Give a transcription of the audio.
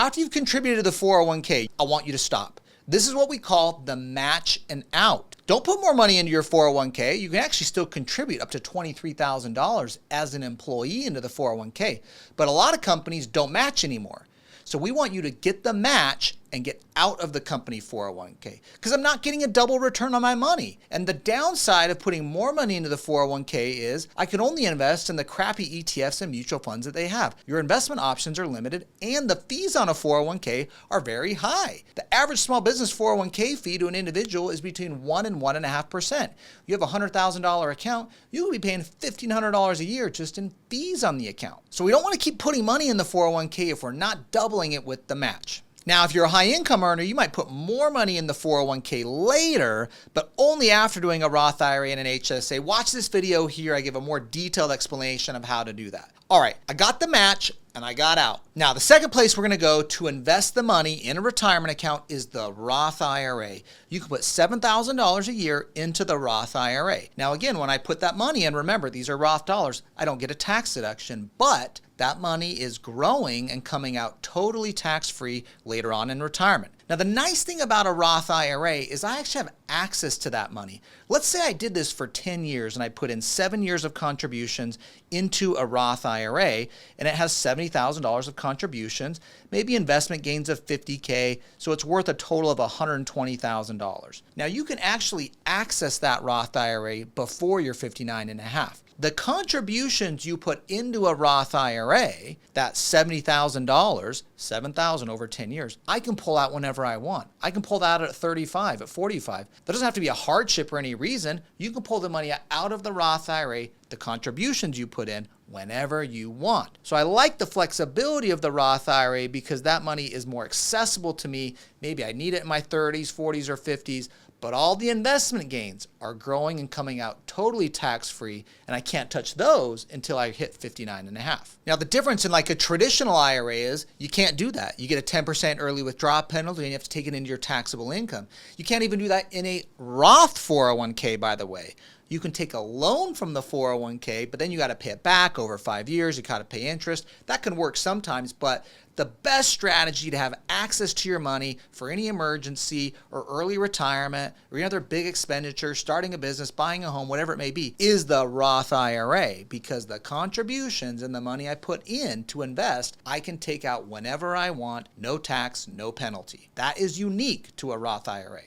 after you've contributed to the 401k, I want you to stop. This is what we call the match and out. Don't put more money into your 401k. You can actually still contribute up to $23,000 as an employee into the 401k, but a lot of companies don't match anymore. So we want you to get the match and get out of the company 401k because I'm not getting a double return on my money. And the downside of putting more money into the 401k is I can only invest in the crappy ETFs and mutual funds that they have. Your investment options are limited and the fees on a 401k are very high. The average small business 401k fee to an individual is between 1 and 1.5%. You have a $100,000 account, you'll be paying $1,500 a year just in fees on the account. So we don't want to keep putting money in the 401k if we're not doubling it with the match. Now, if you're a high income earner, you might put more money in the 401k later, but only after doing a Roth IRA and an HSA. Watch this video here. I give a more detailed explanation of how to do that. All right, I got the match and I got out. Now, the second place we're going to go to invest the money in a retirement account is the Roth IRA. You can put $7,000 a year into the Roth IRA. Now, again, when I put that money in, remember, these are Roth dollars. I don't get a tax deduction, but that money is growing and coming out totally tax-free later on in retirement. Now, the nice thing about a Roth IRA is I actually have access to that money. Let's say I did this for 10 years and I put in 7 years of contributions into a Roth IRA and it has $70,000 of contributions, maybe investment gains of $50K, so it's worth a total of $120,000. Now, you can actually access that Roth IRA before you're 59 and a half. The contributions you put into a Roth IRA, that $70,000, $7,000 over 10 years, I can pull out whenever I want. I can pull that out at 35, at 45. That doesn't have to be a hardship or any reason. You can pull the money out of the Roth IRA, the contributions you put in, whenever you want. So I like the flexibility of the Roth IRA because that money is more accessible to me. Maybe I need it in my 30s, 40s, or 50s, but all the investment gains are growing and coming out totally tax-free, and I can't touch those until I hit 59 and a half. Now, the difference in like a traditional IRA is you can't do that. You get a 10% early withdrawal penalty and you have to take it into your taxable income. You can't even do that in a Roth 401k, by the way. You can take a loan from the 401k, but then you got to pay it back over 5 years. You got to pay interest. That can work sometimes, but the best strategy to have access to your money for any emergency or early retirement or any other big expenditure, starting a business, buying a home, whatever it may be, is the Roth IRA because the contributions and the money I put in to invest, I can take out whenever I want, no tax, no penalty. That is unique to a Roth IRA.